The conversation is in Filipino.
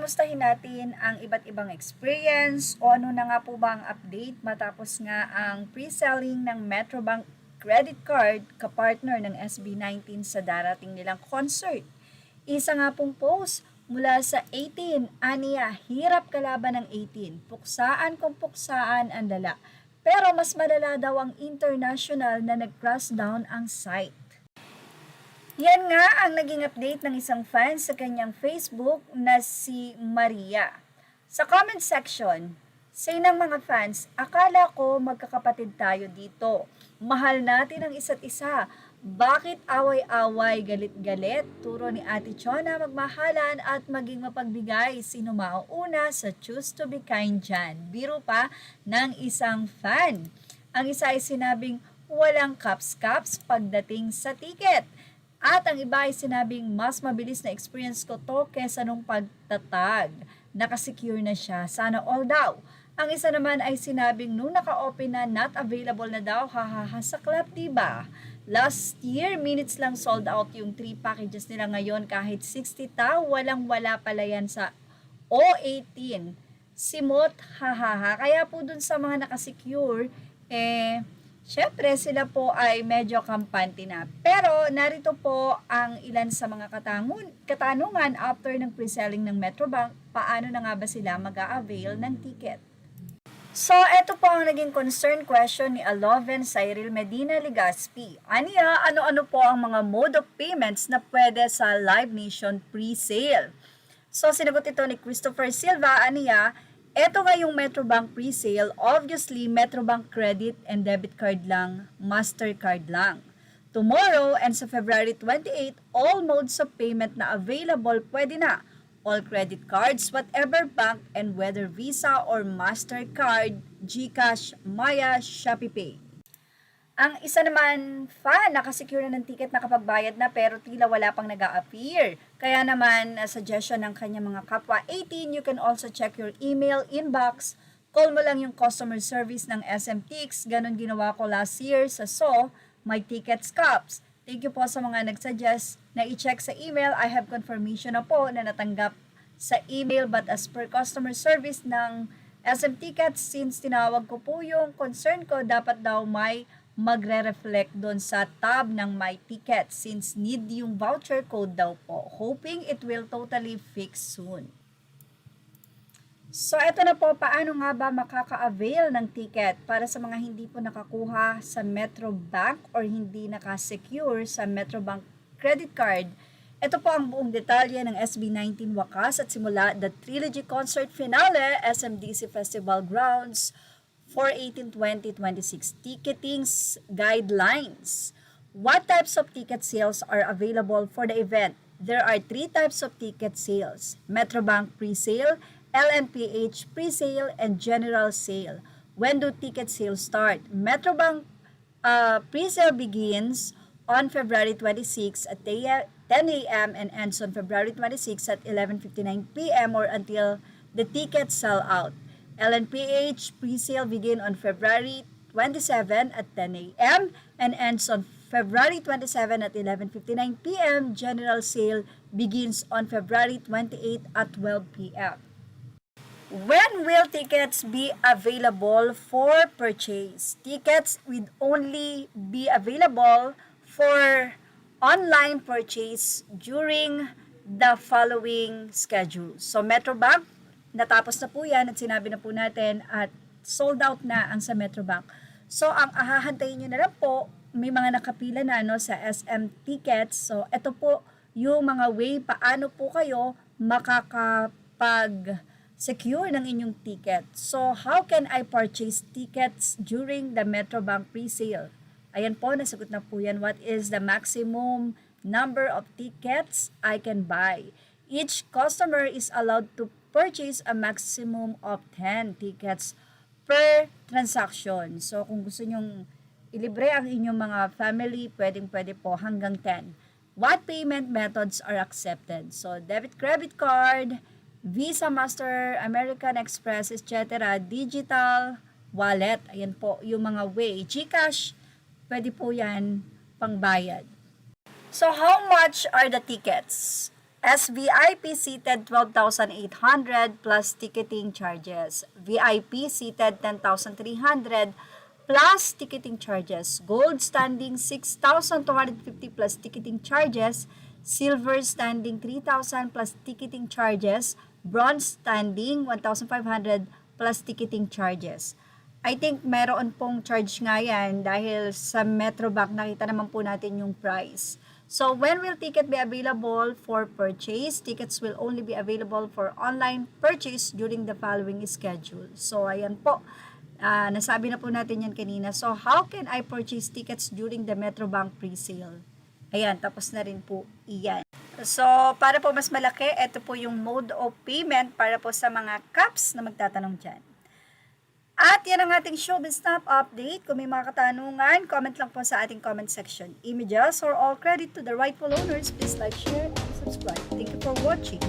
kamustahin natin ang iba't ibang experience o ano na nga po ba ang update matapos nga ang pre-selling ng Metrobank credit card kapartner ng SB19 sa darating nilang concert. Isa nga pong post mula sa 18, aniya, hirap kalaban ng 18, puksaan kung puksaan ang lala. Pero mas malala daw ang international na nag-crash down ang site. Yan nga ang naging update ng isang fan sa kanyang Facebook na si Maria. Sa comment section, say ng mga fans, akala ko magkakapatid tayo dito. Mahal natin ang isa't isa. Bakit away-away, galit-galit? Turo ni Ate Chona magmahalan at maging mapagbigay. Sino mauuna sa choose to be kind dyan? Biro pa ng isang fan. Ang isa ay sinabing walang caps-caps pagdating sa ticket. At ang iba ay sinabing mas mabilis na experience ko to kesa nung pagtatag. Nakasecure na siya. Sana all daw. Ang isa naman ay sinabing nung naka-open na not available na daw. Hahaha sa club, diba? Last year, minutes lang sold out yung 3 packages nila ngayon kahit 60 tao. Walang-wala pala yan sa O18. Simot, hahaha. Kaya po dun sa mga nakasecure, syempre, sila po ay medyo kampante na. Pero narito po ang ilan sa mga katanungan after ng pre-selling ng Metrobank, paano na nga ba sila mag-a-avail ng ticket? So, ito po ang naging concern question ni Aloven Cyril Medina Legaspi. Aniya, ano-ano po ang mga mode of payments na pwede sa Live Nation pre-sale? So, sinagot ito ni Christopher Silva. Aniya, eto nga yung Metrobank pre-sale, obviously Metrobank credit and debit card lang, Mastercard lang. Tomorrow and sa February 28, all modes of payment na available pwede na. All credit cards, whatever bank and whether Visa or Mastercard, GCash, Maya, ShopeePay. Ang isa naman fan, nakasecure na ng ticket nakapagbayad na pero tila wala pang nag-a-appear. Kaya naman, suggestion ng kanya mga kapwa 18, you can also check your email inbox. Call mo lang yung customer service ng SMTix. Ganon ginawa ko last year sa My Tickets Cups. Thank you po sa mga nagsuggest na i-check sa email. I have confirmation na po na natanggap sa email but as per customer service ng SM Tickets, since tinawag ko po yung concern ko, dapat daw may magre-reflect doon sa tab ng My Ticket since need yung voucher code daw po. Hoping it will totally fix soon. So, eto na po, paano nga ba makaka-avail ng ticket para sa mga hindi po nakakuha sa Metrobank or hindi nakasecure sa Metrobank credit card. Ito po ang buong detalye ng SB19 wakas at simula the Trilogy Concert Finale, SMDC Festival Grounds, 4/18/2026 ticketing guidelines. What types of ticket sales are available for the event? There are 3 types of ticket sales: Metrobank pre-sale, LMPH pre-sale, and general sale. When do ticket sales start? Metrobank pre-sale begins on February 26 at 10 a.m. and ends on February 26 at 11:59 p.m. or until the tickets sell out. LNPH pre-sale begin on February 27 at 10 a.m. and ends on February 27 at 11:59 p.m. General sale begins on February 28 at 12 p.m. When will tickets be available for purchase? Tickets will only be available for online purchase during the following schedule. So, Metrobank, natapos na po yan at sinabi na po natin at sold out na ang sa Metrobank. So, ang ahahantayin nyo na lang po, may mga nakapila na sa SM Tickets. So, ito po yung mga way paano po kayo makakapag-secure ng inyong ticket. So, how can I purchase tickets during the Metrobank pre-sale? Ayan po, nasagot na po yan. What is the maximum number of tickets I can buy? Each customer is allowed to purchase a maximum of 10 tickets per transaction. So, kung gusto nyong ilibre ang inyong mga family, pwedeng-pwede po hanggang 10. What payment methods are accepted? So, debit, credit card, Visa, Master, American Express, etc. Digital, wallet. Ayan po yung mga way. GCash, pwede po yan pangbayad. So, how much are the tickets? SVIP seated 12,800 plus ticketing charges. VIP seated 10,300 plus ticketing charges. Gold standing 6,250 plus ticketing charges. Silver standing 3,000 plus ticketing charges. Bronze standing 1,500 plus ticketing charges. I think meron pong charge nga yan dahil sa Metrobank nakita naman po natin yung price. So, when will ticket be available for purchase? Tickets will only be available for online purchase during the following schedule. So, ayan po. Nasabi na po natin yan kanina. So, how can I purchase tickets during the Metrobank pre-sale? Ayan, tapos na rin po iyan. So, para po mas malaki, ito po yung mode of payment para po sa mga caps na magtatanong dyan. At yan ang ating Showbiz Snap update. Kung may mga katanungan, comment lang po sa ating comment section. Images or all credit to the rightful owners. Please like, share, and subscribe. Thank you for watching.